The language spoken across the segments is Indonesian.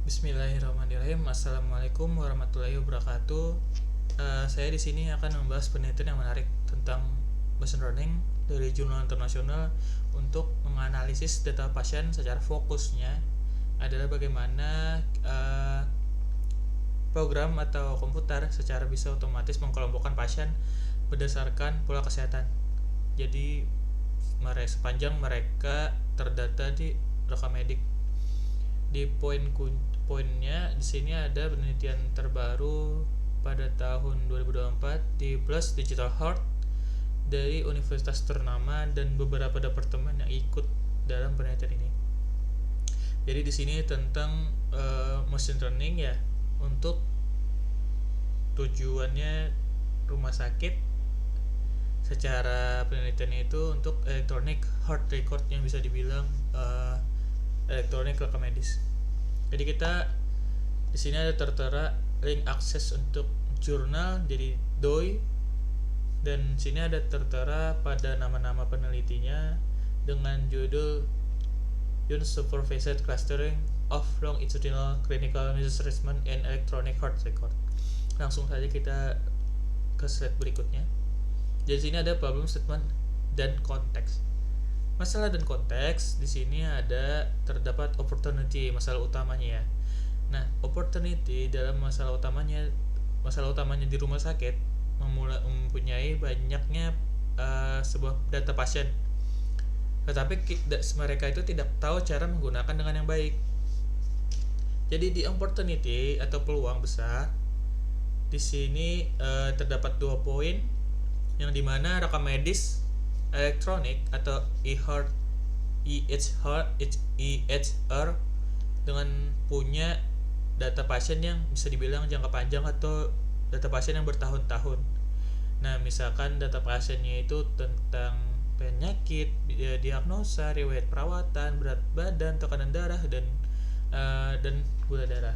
Bismillahirrahmanirrahim. Assalamualaikum warahmatullahi wabarakatuh. Saya di sini akan membahas penelitian yang menarik tentang machine learning dari jurnal internasional untuk menganalisis data pasien secara fokusnya adalah bagaimana program atau komputer secara bisa otomatis mengkelompokkan pasien berdasarkan pola kesehatan. Jadi sepanjang mereka terdata di rekam medik. Di poinnya di sini ada penelitian terbaru pada tahun 2024 di Plus Digital Health dari universitas ternama dan beberapa departemen yang ikut dalam penelitian ini. Jadi di sini tentang machine learning ya, untuk tujuannya rumah sakit secara penelitiannya itu untuk electronic heart record yang bisa dibilang elektronik rekam medis. Jadi kita di sini ada tertera link akses untuk jurnal jadi DOI, dan sini ada tertera pada nama-nama penelitinya dengan judul Unsupervised Clustering of Longitudinal Clinical Assessment and Electronic Heart Record. Langsung saja kita ke slide berikutnya. Jadi sini ada problem statement dan konteks. Masalah dan konteks di sini terdapat opportunity, masalah utamanya ya. Nah, opportunity dalam masalah utamanya di rumah sakit mempunyai banyaknya sebuah data pasien. Tetapi mereka itu tidak tahu cara menggunakan dengan yang baik. Jadi di opportunity atau peluang besar di sini terdapat 2 poin, yang dimana rekam medis elektronik atau EHR dengan punya data pasien yang bisa dibilang jangka panjang atau data pasien yang bertahun-tahun. Nah, misalkan data pasiennya itu tentang penyakit, diagnosa, riwayat perawatan, berat badan, tekanan darah, dan gula darah.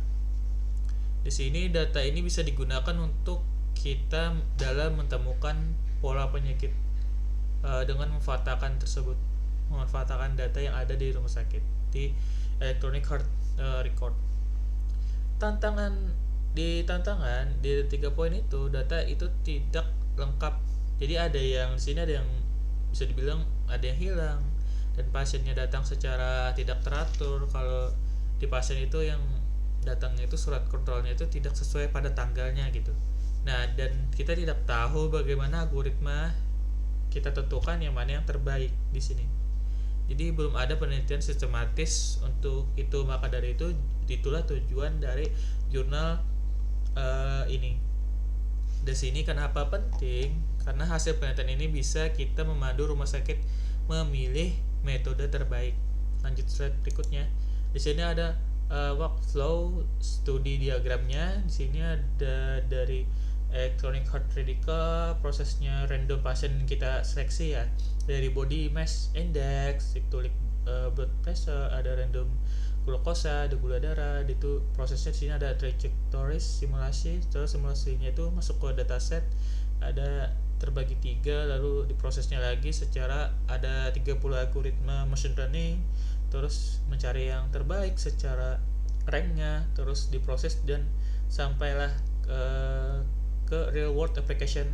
Di sini data ini bisa digunakan untuk kita dalam menemukan pola penyakit dengan memanfaatkan data yang ada di rumah sakit di electronic heart record. Tantangan di 3 poin itu, data itu tidak lengkap. Jadi ada yang di sini ada yang bisa dibilang ada yang hilang, dan pasiennya datang secara tidak teratur. Kalau di pasien itu yang datangnya itu surat kontrolnya itu tidak sesuai pada tanggalnya gitu. Nah, dan kita tidak tahu bagaimana algoritma kita tentukan yang mana yang terbaik di sini. Jadi belum ada penelitian sistematis untuk itu, maka dari itu itulah tujuan dari jurnal ini. Di sini kenapa penting? Karena hasil penelitian ini bisa kita memandu rumah sakit memilih metode terbaik. Lanjut slide berikutnya. Di sini ada workflow studi diagramnya. Di sini ada dari electronic heart record, prosesnya random pasien kita seleksi ya, dari body mass index, systolic blood pressure, ada random glukosa, ada gula darah. Itu prosesnya di sini ada trajectories simulasi, terus simulasinya itu masuk ke dataset, ada terbagi 3, lalu diprosesnya lagi secara ada 30 algoritma machine learning, terus mencari yang terbaik secara ranknya, terus diproses dan sampailah ke real world application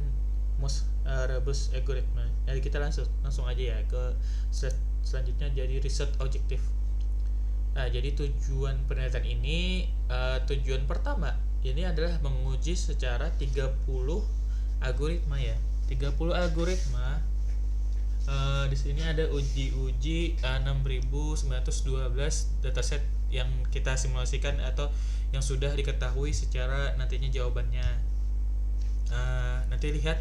most robust algorithm. Jadi kita langsung aja ya ke slide selanjutnya, jadi research objective. Nah, jadi tujuan penelitian ini, tujuan pertama ini adalah menguji secara 30 algoritma ya. 30 algoritma. Di sini ada uji 6912 dataset yang kita simulasikan atau yang sudah diketahui secara nantinya jawabannya. Nanti lihat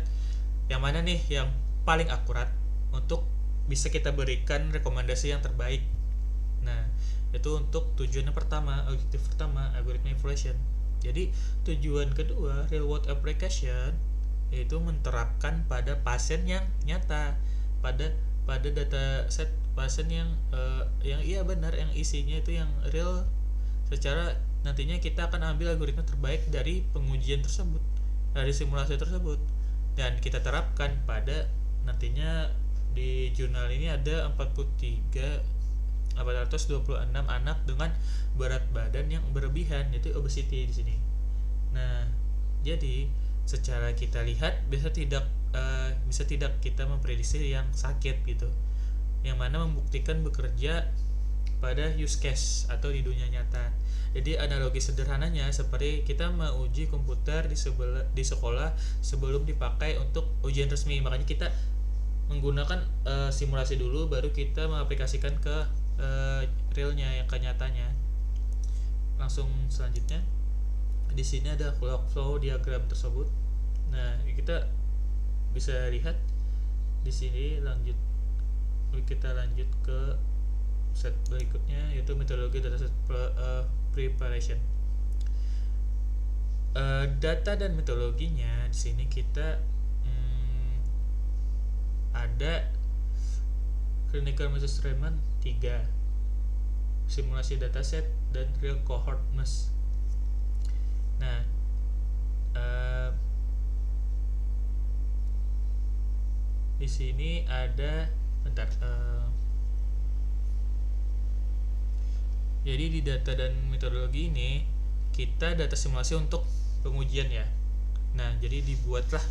yang mana nih yang paling akurat untuk bisa kita berikan rekomendasi yang terbaik. Nah, itu untuk tujuan yang pertama, objektif pertama, algoritma evaluation. Jadi tujuan kedua, real world application, yaitu menerapkan pada pasien yang nyata, pada data set pasien yang iya benar, yang isinya itu yang real. Secara nantinya kita akan ambil algoritma terbaik dari pengujian tersebut, dari simulasi tersebut, dan kita terapkan pada nantinya di jurnal ini ada 43 426 anak dengan berat badan yang berlebihan, yaitu obesity di sini. Nah, jadi secara kita lihat bisa tidak kita memprediksi yang sakit gitu, yang mana membuktikan bekerja pada use case atau di dunia nyata. Jadi analogi sederhananya seperti kita menguji komputer di sekolah sebelum dipakai untuk ujian resmi. Makanya kita menggunakan simulasi dulu, baru kita mengaplikasikan ke realnya, yang ke nyatanya. Langsung selanjutnya, di sini ada flow diagram tersebut. Nah, kita bisa lihat di sini. Kita lanjut ke set berikutnya, yaitu metodologi dataset preparation. Data dan metodologinya di sini kita ada clinical measurement 3, simulasi dataset, dan real cohort mesh. Nah, di sini ada jadi di data dan metodologi ini kita data simulasi untuk pengujian ya. Nah, jadi dibuatlah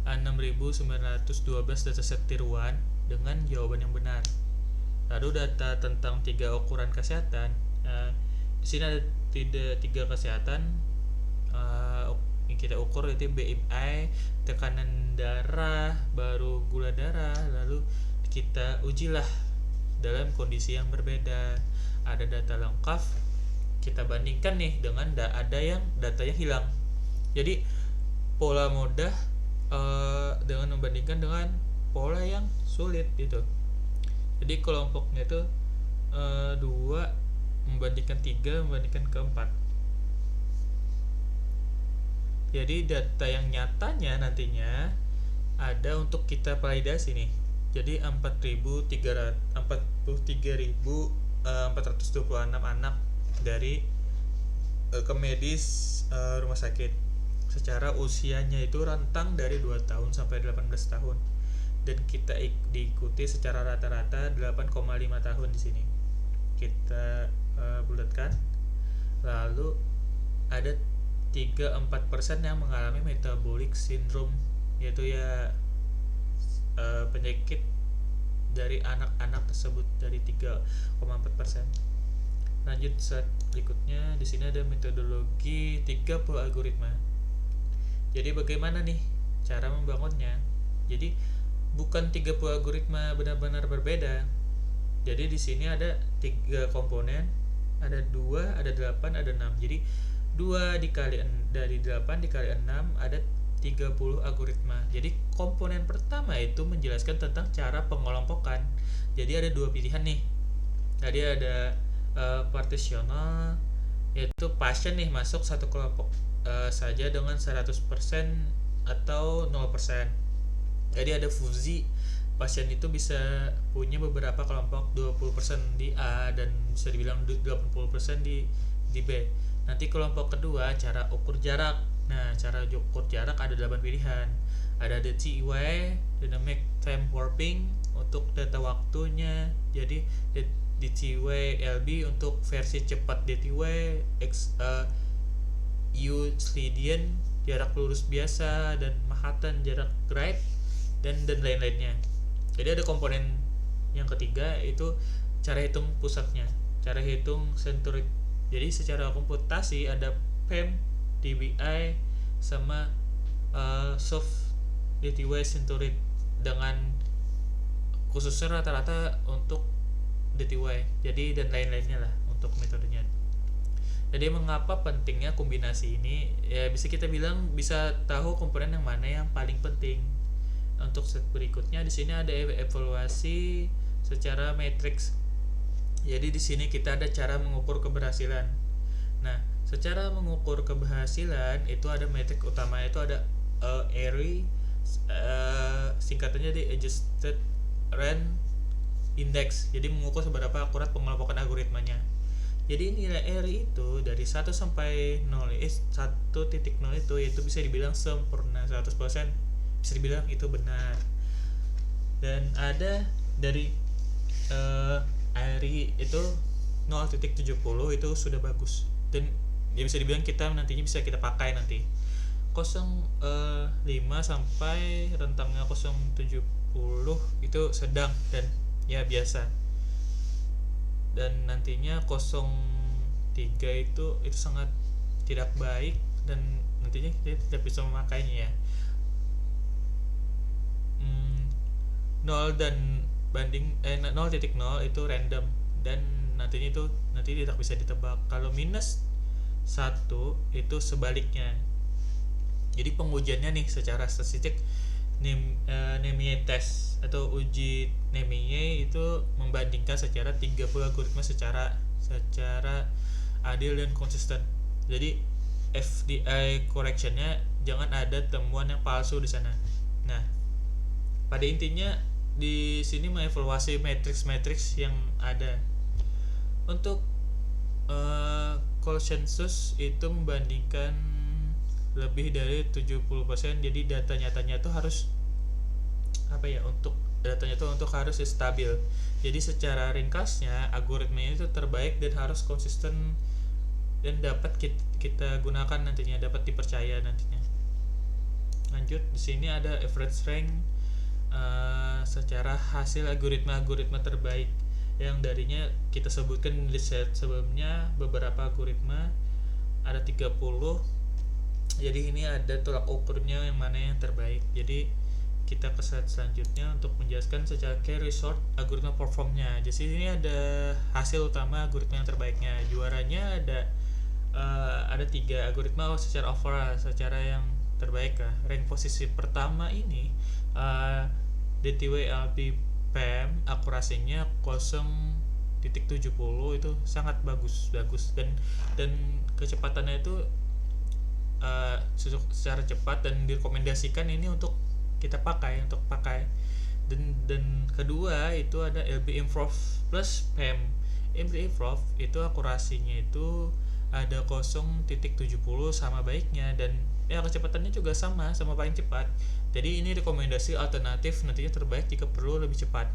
6.912 dataset tier 1 dengan jawaban yang benar. Lalu data tentang 3 ukuran kesehatan. Di sini ada 3 kesehatan yang kita ukur, yaitu BMI, tekanan darah, baru gula darah. Lalu kita ujilah dalam kondisi yang berbeda. Ada data lengkap, kita bandingkan nih dengan ada yang data yang hilang. Jadi pola mudah dengan membandingkan dengan pola yang sulit gitu. Jadi kelompoknya itu 2 membandingkan 3 membandingkan ke 4. Jadi data yang nyatanya nantinya ada untuk kita validasi nih. Jadi 43.426 anak dari ke medis rumah sakit. Secara usianya itu rentang dari 2 tahun sampai 18 tahun. Dan kita diikuti secara rata-rata 8,5 tahun di sini. Kita bulatkan. Lalu ada 3-4% yang mengalami metabolic syndrome, yaitu ya penyakit dari anak-anak tersebut, dari 3,4%. Lanjut slide berikutnya. Di sini ada metodologi 30 algoritma. Jadi bagaimana nih cara membangunnya? Jadi bukan 30 algoritma benar-benar berbeda. Jadi di sini ada 3 komponen, ada 2, ada 8, ada 6. Jadi 2 dikali dari 8 dikali 6 ada 30 algoritma. Jadi komponen pertama itu menjelaskan tentang cara pengelompokan. Jadi ada 2 pilihan nih. Tadi ada partisional, yaitu pasien nih masuk satu kelompok saja dengan 100% atau 0%. Jadi ada fusi, pasien itu bisa punya beberapa kelompok, 20% di A dan bisa dibilang 80% di B. Nanti kelompok kedua, cara ukur jarak. Nah, cara ukur jarak ada 8 pilihan. Ada DTY, Dynamic Time Warping untuk data waktunya. Jadi DTY LB untuk versi cepat DTY, Euclidean jarak lurus biasa, dan Manhattan jarak right, dan lain-lainnya. Jadi ada komponen yang ketiga, itu cara hitung pusatnya, cara hitung centroid. Jadi secara komputasi ada PEM, DBI, sama soft DTY centroid, dengan khususnya rata-rata untuk DTY. Jadi dan lain-lainnya lah untuk metodenya. Jadi mengapa pentingnya kombinasi ini? Ya bisa kita bilang bisa tahu komponen yang mana yang paling penting. Untuk set berikutnya di sini ada evaluasi secara matriks. Jadi di sini kita ada cara mengukur keberhasilan. Nah, secara mengukur keberhasilan itu ada metrik utama, itu ada ARI, singkatannya di Adjusted Rand Index. Jadi mengukur seberapa akurat pengelompokan algoritmanya. Jadi nilai ARI itu dari 1 sampai 0, 1.0 itu yaitu bisa dibilang sempurna 100%, bisa dibilang itu benar. Dan ada dari ARI itu 0,70 itu sudah bagus, dan ya bisa dibilang kita nantinya bisa kita pakai nanti 0,5 sampai rentangnya 0,70 itu sedang dan ya biasa, dan nantinya 0,3 itu sangat tidak baik dan nantinya kita tidak bisa memakainya ya. 0 dan 0,0 itu random dan nantinya itu nanti tidak bisa ditebak. Kalau -1 itu sebaliknya. Jadi pengujiannya nih secara statistik Nemie test atau uji Nemie itu membandingkan secara 30 algoritma secara adil dan konsisten. Jadi FDI correctionnya jangan ada temuan yang palsu di sana. Nah, pada intinya di sini mengevaluasi matriks yang ada. Untuk konsensus itu membandingkan lebih dari 70%, jadi data nyatanya itu harus untuk datanya itu harus stabil. Jadi secara ringkasnya algoritmanya itu terbaik dan harus konsisten dan dapat kita gunakan nantinya, dapat dipercaya nantinya. Lanjut, di sini ada average rank secara hasil algoritma terbaik yang darinya kita sebutkan di set sebelumnya beberapa algoritma ada 30. Jadi ini ada tolak ukurnya yang mana yang terbaik. Jadi kita ke slide selanjutnya untuk menjelaskan secara key result algoritma performnya. Di sini ada hasil utama algoritma yang terbaiknya. Juaranya ada 3 algoritma secara overall, secara yang terbaik lah. Rank posisi pertama ini DTW-LP PEM akurasinya 0,70 itu sangat bagus dan kecepatannya itu secara cepat dan direkomendasikan ini untuk kita pakai dan kedua itu ada LB Improve plus PEM. LB Improve itu akurasinya itu ada 0,70 sama baiknya dan ya kecepatannya juga sama paling cepat. Jadi ini rekomendasi alternatif nantinya terbaik jika perlu lebih cepat.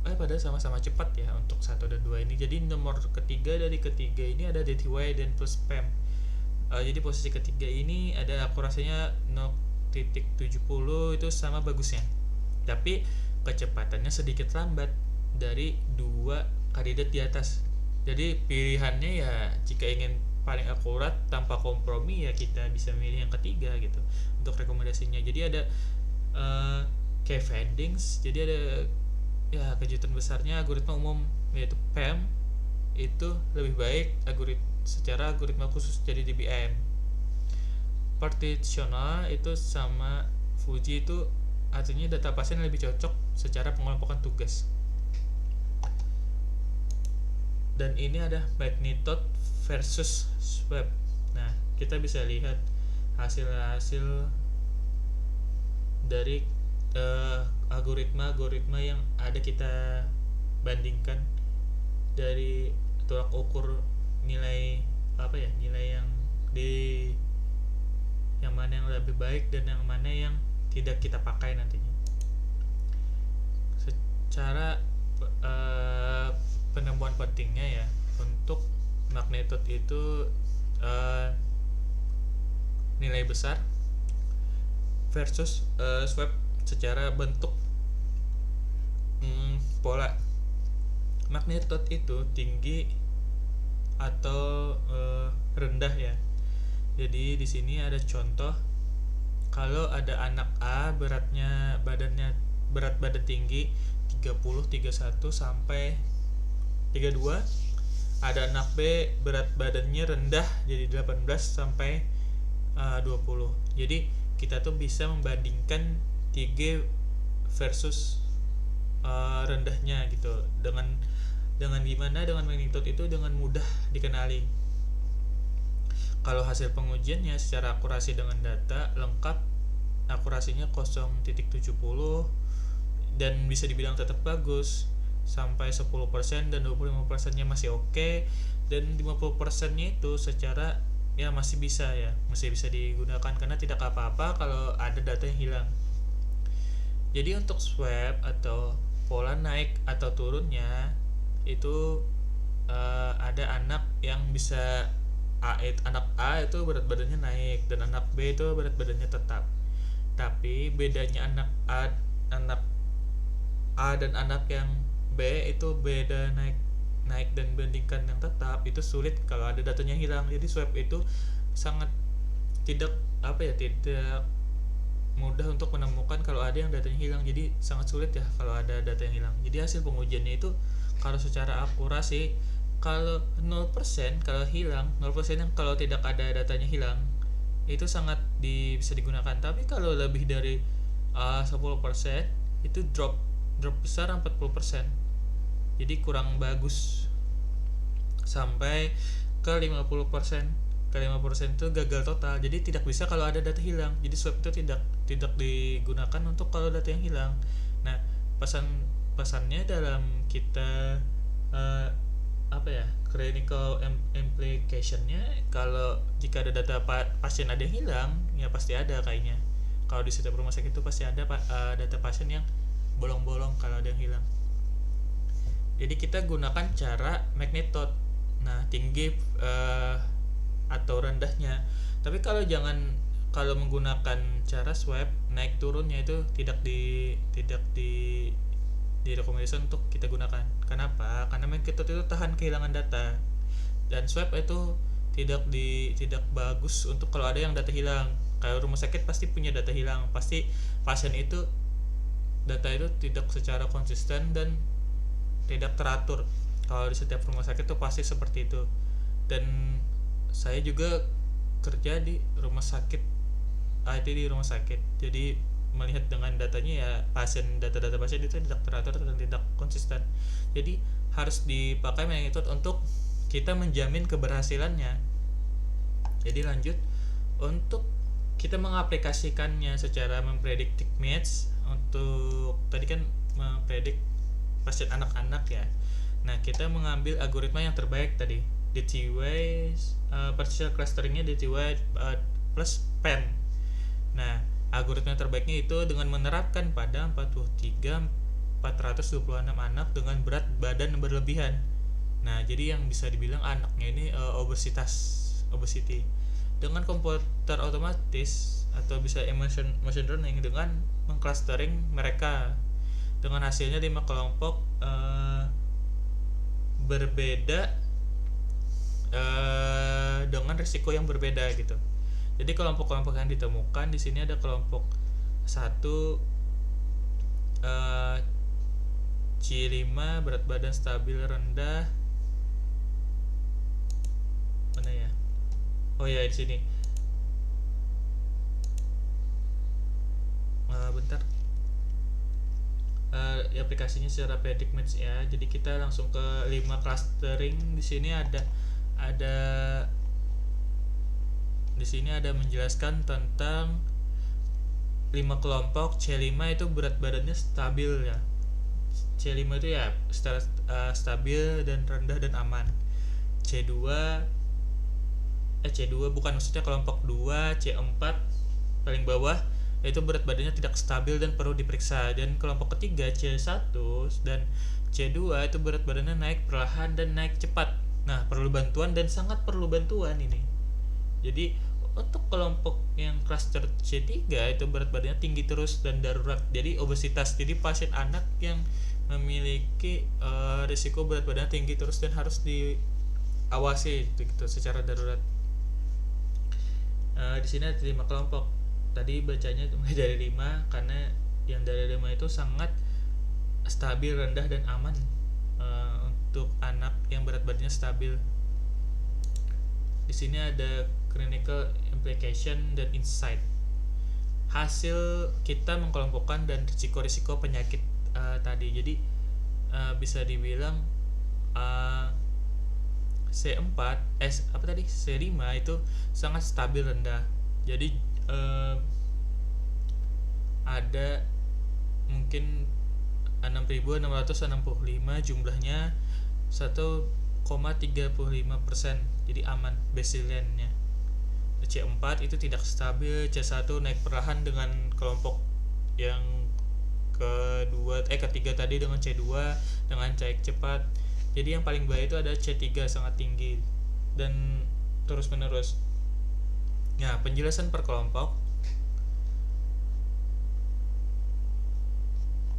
Padahal sama-sama cepat ya untuk 1 dan 2 ini. Jadi nomor ketiga dari ketiga ini ada DTY dan plus PEM. Jadi posisi ketiga ini ada akurasinya 0,70 itu sama bagusnya, tapi kecepatannya sedikit lambat dari 2 kandidat di atas. Jadi pilihannya ya jika ingin paling akurat tanpa kompromi ya kita bisa milih yang ketiga gitu untuk rekomendasinya. Jadi ada key findings, jadi ada ya kejutan besarnya algoritma umum yaitu PEM itu lebih baik secara algoritma khusus jadi DBM. Partitional itu sama Fuji itu artinya data pasien lebih cocok secara pengelompokan tugas. Dan ini ada magnitude versus swab. Nah, kita bisa lihat hasil-hasil dari algoritma yang ada kita bandingkan dari tolak ukur nilai yang mana yang lebih baik dan yang mana yang tidak kita pakai nantinya. Secara penemuan pentingnya ya untuk magnitude itu nilai besar versus swab secara bentuk pola. Magnitude itu tinggi atau rendah ya. Jadi di sini ada contoh kalau ada anak A berat badan tinggi 30 31 sampai 32, ada anak B berat badannya rendah jadi 18 sampai 20. Jadi kita tuh bisa membandingkan 3 versus rendahnya gitu dengan gimana, dengan magnitude itu dengan mudah dikenali. Kalau hasil pengujiannya secara akurasi dengan data lengkap akurasinya 0,70 dan bisa dibilang tetap bagus sampai 10% dan 25% nya masih oke, dan 50% nya itu secara ya masih bisa digunakan karena tidak apa-apa kalau ada data yang hilang. Jadi untuk swab atau pola naik atau turunnya itu ada anak yang bisa anak A itu berat badannya naik dan anak B itu berat badannya tetap. Tapi bedanya anak A dan anak yang B itu beda naik naik dan bandingkan yang tetap itu sulit kalau ada datanya hilang. Jadi swab itu sangat tidak tidak mudah untuk menemukan kalau ada yang datanya hilang. Jadi sangat sulit ya kalau ada data yang hilang. Jadi hasil pengujiannya itu kalau secara akurasi kalau 0% kalau hilang 0% yang kalau tidak ada datanya hilang itu sangat bisa digunakan. Tapi kalau lebih dari 10% itu drop besar 40%, jadi kurang bagus. Sampai ke 50% itu gagal total, jadi tidak bisa kalau ada data hilang. Jadi swab itu tidak digunakan untuk kalau data yang hilang. Nah, pesannya dalam kita clinical implicationnya, kalau jika ada data pasien ada yang hilang ya pasti ada kayaknya. Kalau di setiap rumah sakit itu pasti ada data pasien yang bolong-bolong kalau ada yang hilang. Jadi kita gunakan cara magnetode. Nah, tinggi atau rendahnya. Tapi kalau menggunakan cara swab, naik turunnya itu tidak direkomendasikan untuk kita gunakan. Kenapa? Karena magnetode itu tahan kehilangan data. Dan swab itu tidak bagus untuk kalau ada yang data hilang. Kalau rumah sakit pasti punya data hilang, pasti pasien itu data itu tidak secara konsisten dan tidak teratur. Kalau di setiap rumah sakit itu pasti seperti itu. Dan saya juga kerja di rumah sakit, IT di rumah sakit. Jadi melihat dengan datanya ya data pasien itu tidak teratur dan tidak konsisten. Jadi harus dipakai metode untuk kita menjamin keberhasilannya. Jadi lanjut untuk kita mengaplikasikannya secara memprediksi match. Untuk tadi kan mempredik pasien anak-anak ya. Nah, kita mengambil algoritma yang terbaik tadi, DTY partial clusteringnya DTY plus PEN. Nah, algoritma terbaiknya itu dengan menerapkan pada 426 anak dengan berat badan berlebihan. Nah, jadi yang bisa dibilang anaknya ini obesity. Dengan komputer otomatis atau bisa machine learning dengan mengclustering mereka dengan hasilnya 5 kelompok berbeda dengan risiko yang berbeda gitu. Jadi kelompok-kelompok yang ditemukan di sini ada kelompok 1 C5 berat badan stabil rendah. Mana ya? Oh ya, di sini. Bentar. Aplikasinya secara predict match ya. Jadi kita langsung ke 5 clustering. Di sini ada di sini ada menjelaskan tentang 5 kelompok. C5 itu berat badannya stabil ya. C5 itu ya stabil dan rendah dan aman. C2 bukan, maksudnya kelompok 2 C4 paling bawah itu berat badannya tidak stabil dan perlu diperiksa. Dan kelompok ketiga C1 dan C2 itu berat badannya naik perlahan dan naik cepat. Nah, perlu bantuan dan sangat perlu bantuan ini. Jadi untuk kelompok yang cluster C3 itu berat badannya tinggi terus dan darurat. Jadi obesitas. Jadi pasien anak yang memiliki risiko berat badan tinggi terus dan harus diawasi gitu secara darurat. Di sini ada 5 kelompok. Tadi bacanya mulai dari 5 karena yang dari 5 itu sangat stabil, rendah dan aman untuk anak yang berat badannya stabil. Di sini ada clinical implication dan insight. Hasil kita mengkelompokkan dan risiko-risiko penyakit tadi. Jadi bisa dibilang C5 itu sangat stabil rendah. Jadi ada mungkin 6.665 jumlahnya 1,35%, jadi aman baselinenya. C4 itu tidak stabil, C1 naik perlahan dengan kelompok yang ketiga tadi dengan C2 dengan cek cepat. Jadi yang paling bahaya itu ada C3 sangat tinggi dan terus menerus. Nah, penjelasan per kelompok.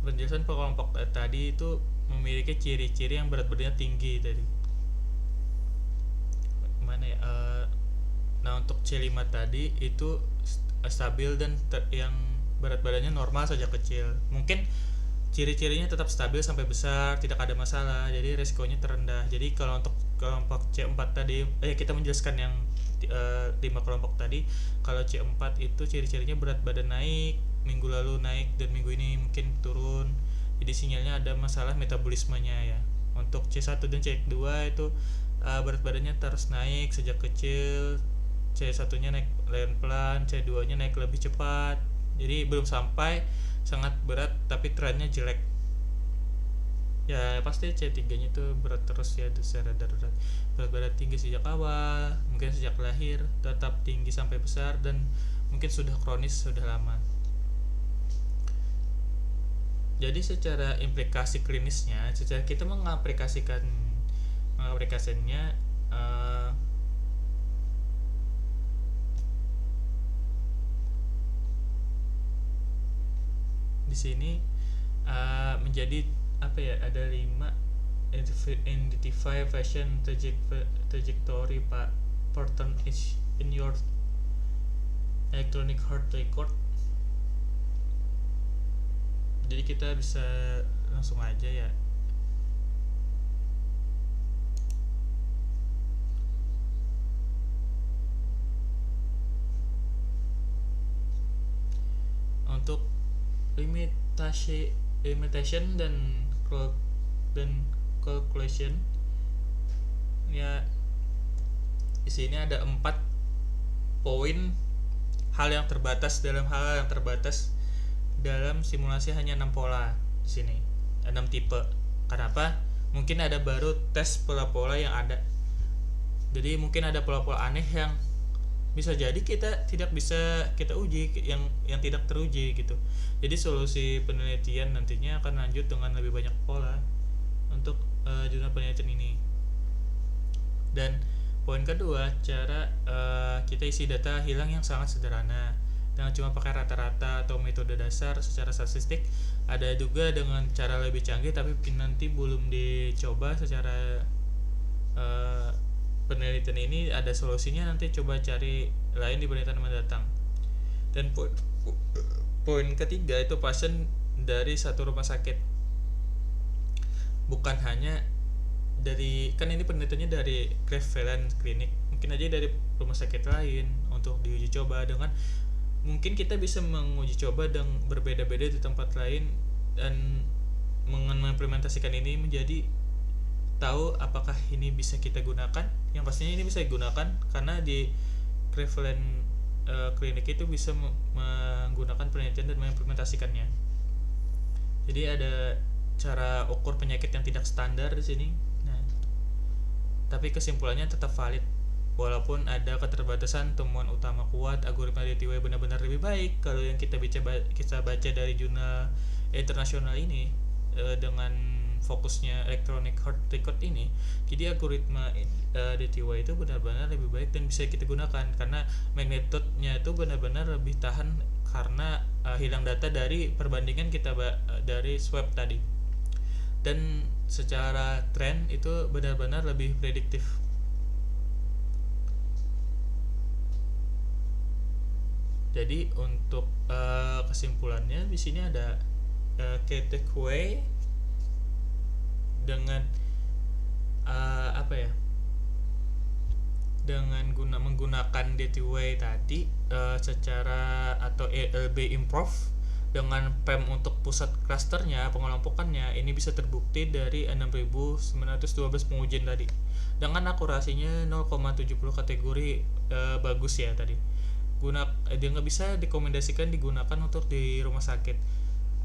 Penjelasan per kelompok tadi itu memiliki ciri-ciri yang berat badannya tinggi tadi. Mana ya? Nah, untuk C5 tadi itu stabil dan yang berat badannya normal sejak kecil. Mungkin ciri-cirinya tetap stabil sampai besar, tidak ada masalah. Jadi resikonya terendah. Jadi kalau untuk kelompok C4 tadi, kita menjelaskan yang 5 kelompok tadi. Kalau C4 itu ciri-cirinya berat badan naik, minggu lalu naik dan minggu ini mungkin turun. Jadi sinyalnya ada masalah metabolismenya ya. Untuk C1 dan C2 itu berat badannya terus naik sejak kecil. C1-nya naik pelan, C2-nya naik lebih cepat. Jadi belum sampai sangat berat tapi trennya jelek. Ya pasti C3-nya itu berat terus ya, secara darurat. Berat badan tinggi sejak awal, mungkin sejak lahir, tetap tinggi sampai besar dan mungkin sudah kronis sudah lama. Jadi secara implikasi klinisnya, secara kita mengaplikasikannya di sini menjadi ada 5 identify fashion trajectory pattern in your electronic heart record. Jadi kita bisa langsung aja ya. Untuk limitation dan calculation ya, di sini ada 4 poin hal yang terbatas dalam simulasi. Hanya 6 pola di sini, 6 tipe. Kenapa? Mungkin ada baru tes pola-pola yang ada. Jadi mungkin ada pola-pola aneh yang bisa jadi kita tidak bisa kita uji, yang tidak teruji gitu. Jadi solusi penelitian nantinya akan lanjut dengan lebih banyak pola untuk jurnal penelitian ini. Dan poin kedua, cara kita isi data hilang yang sangat sederhana dengan cuma pakai rata-rata atau metode dasar secara statistik. Ada juga dengan cara lebih canggih tapi nanti belum dicoba secara penelitian ini. Ada solusinya, nanti coba cari lain di penelitian mendatang. Dan poin ketiga itu pasien dari satu rumah sakit, bukan hanya dari, kan ini penelitiannya dari Cleveland Clinic, mungkin aja dari rumah sakit lain untuk diuji coba. Dengan mungkin kita bisa menguji coba dengan berbeda-beda di tempat lain dan mengimplementasikan ini menjadi tahu apakah ini bisa kita gunakan. Yang pastinya ini bisa digunakan karena di Cleveland Clinic itu bisa menggunakan penelitian dan mengimplementasikannya. Jadi ada cara ukur penyakit yang tidak standar di sini. Nah, tapi kesimpulannya tetap valid walaupun ada keterbatasan. Temuan utama kuat, algoritma DTW benar-benar lebih baik kalau yang kita baca dari jurnal internasional ini dengan fokusnya electronic heart record ini. Jadi algoritma DTY itu benar-benar lebih baik dan bisa kita gunakan karena magnitude-nya itu benar-benar lebih tahan karena hilang data dari perbandingan kita dari swab tadi. Dan secara tren itu benar-benar lebih prediktif. Jadi untuk kesimpulannya di sini ada key takeaway dengan dengan menggunakan DTW tadi secara atau LB improve dengan PEM untuk pusat klasternya, pengelompokannya ini bisa terbukti dari 6.912 pengujian tadi dengan akurasinya 0,70 kategori bagus ya tadi. Dia nggak bisa dikombinasikan digunakan untuk di rumah sakit.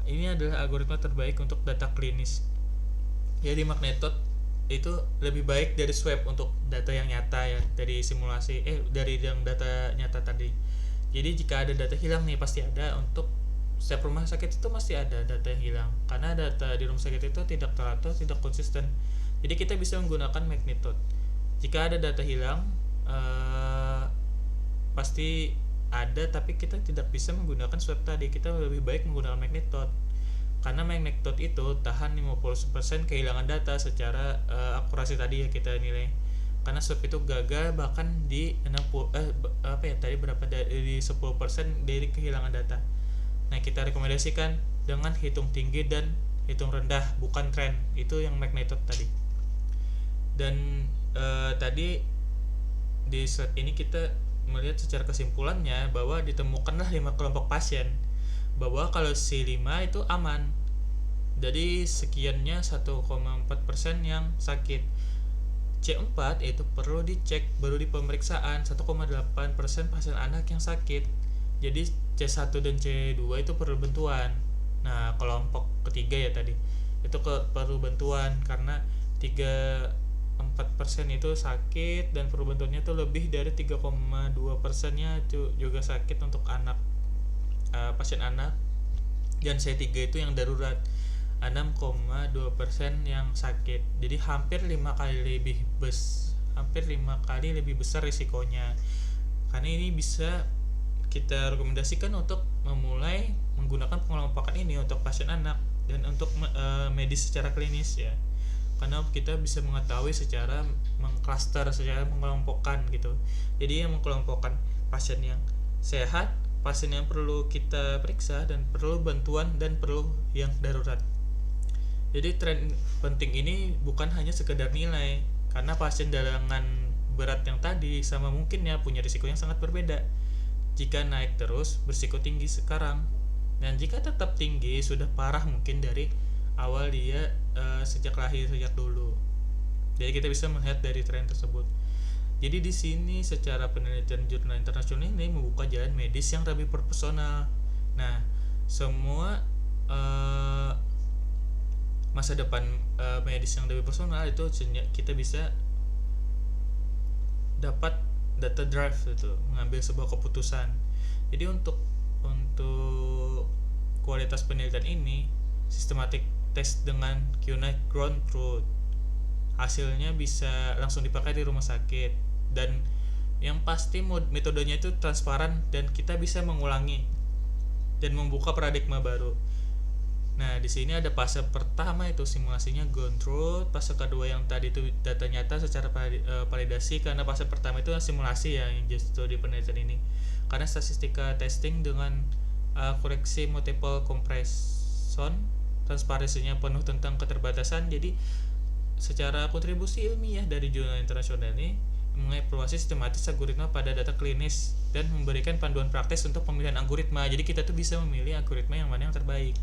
Ini adalah algoritma terbaik untuk data klinis. Jadi magnitude itu lebih baik dari swab untuk data yang nyata ya, dari simulasi dari yang data nyata tadi. Jadi jika ada data hilang nih pasti ada untuk setiap rumah sakit itu masih ada data yang hilang, karena data di rumah sakit itu tidak teratur, tidak konsisten. Jadi kita bisa menggunakan magnitude. Jika ada data hilang, eh, pasti ada, tapi kita tidak bisa menggunakan swab tadi. Kita lebih baik menggunakan magnitude, karena magnitude itu tahan 50% kehilangan data secara akurasi tadi ya kita nilai. Karena swab itu gagal bahkan di 60 apa ya tadi berapa, dari 10% dari kehilangan data. Nah, kita rekomendasikan dengan hitung tinggi dan hitung rendah, bukan tren. Itu yang magnitude tadi. Dan tadi di slide ini kita melihat secara kesimpulannya bahwa ditemukanlah 5 kelompok pasien, bahwa kalau C5 itu aman. Jadi sekiannya 1,4% yang sakit. C4 itu perlu dicek baru di pemeriksaan, 1,8% pasien anak yang sakit. Jadi C1 dan C2 itu perlu bantuan. Nah, kelompok ketiga ya tadi itu perlu bantuan karena 3,4% itu sakit dan perlu bantuannya itu lebih dari 3,2%-nya itu juga sakit untuk anak, pasien anak. Dan C3 itu yang darurat, 6,2% yang sakit. Jadi hampir 5 kali lebih besar risikonya. Karena ini bisa kita rekomendasikan untuk memulai menggunakan pengelompokan ini untuk pasien anak dan untuk medis secara klinis ya. Karena kita bisa mengetahui secara mengklaster, secara mengelompokkan gitu. Jadi yang mengelompokkan pasien yang sehat, pasien yang perlu kita periksa dan perlu bantuan, dan perlu yang darurat. Jadi tren penting ini bukan hanya sekedar nilai, karena pasien dengan berat yang tadi sama mungkinnya punya risiko yang sangat berbeda. Jika naik terus, berisiko tinggi sekarang, dan jika tetap tinggi sudah parah mungkin dari awal dia sejak lahir, sejak dulu. Jadi kita bisa melihat dari tren tersebut. Jadi di sini secara penelitian jurnal internasional ini membuka jalan medis yang lebih proporsional. Nah, semua masa depan medis yang lebih personal itu kita bisa dapat data drive itu mengambil sebuah keputusan. Jadi untuk kualitas penelitian ini, systematic test dengan Q-Night ground truth, hasilnya bisa langsung dipakai di rumah sakit, dan yang pasti metodenya itu transparan dan kita bisa mengulangi dan membuka paradigma baru. Nah, di sini ada fase pertama itu simulasinya ground truth, fase kedua yang tadi itu data nyata secara validasi, karena fase pertama itu simulasi ya yang justru di penelitian ini. Karena statistika testing dengan koreksi multiple compression, transparansinya penuh tentang keterbatasan. Jadi secara kontribusi ilmiah dari jurnal internasional ini mengevaluasi sistematis algoritma pada data klinis dan memberikan panduan praktis untuk pemilihan algoritma. Jadi kita tuh bisa memilih algoritma yang mana yang terbaik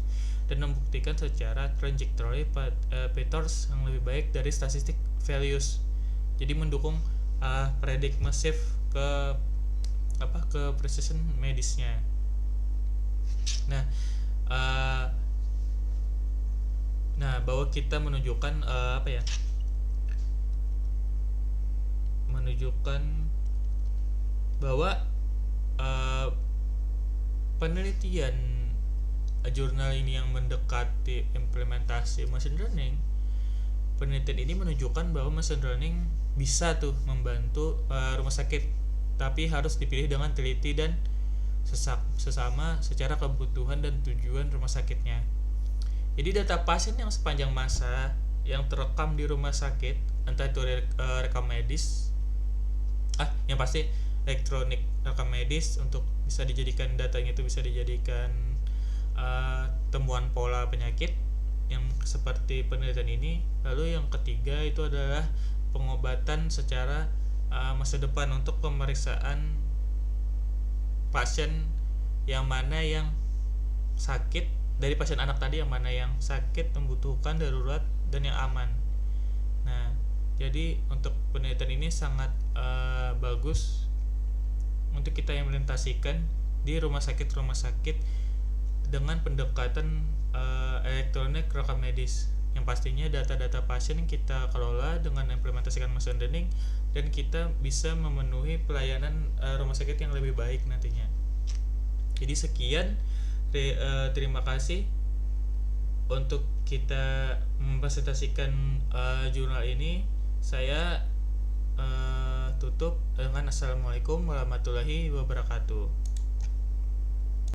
dan membuktikan secara trajectory patterns yang lebih baik dari statistic values. Jadi mendukung predict massive ke precision medisnya. Nah, bahwa kita menunjukkan menunjukkan bahwa penelitian jurnal ini yang mendekati implementasi machine learning, penelitian ini menunjukkan bahwa machine learning bisa tuh membantu rumah sakit, tapi harus dipilih dengan teliti dan sesama secara kebutuhan dan tujuan rumah sakitnya. Jadi data pasien yang sepanjang masa yang terekam di rumah sakit, entah itu rekam medis, yang pasti elektronik rekam medis, untuk bisa dijadikan datanya itu bisa dijadikan temuan pola penyakit yang seperti penelitian ini. Lalu yang ketiga itu adalah pengobatan secara masa depan untuk pemeriksaan pasien yang mana yang sakit, dari pasien anak tadi yang mana yang sakit membutuhkan darurat dan yang aman. Nah, jadi untuk penelitian ini sangat bagus untuk kita implementasikan di rumah sakit dengan pendekatan elektronik rekam medis, yang pastinya data-data pasien yang kita kelola dengan implementasikan machine learning, dan kita bisa memenuhi pelayanan rumah sakit yang lebih baik nantinya. Jadi sekian, Terima kasih untuk kita mempresentasikan jurnal ini. Saya tutup dengan assalamualaikum warahmatullahi wabarakatuh.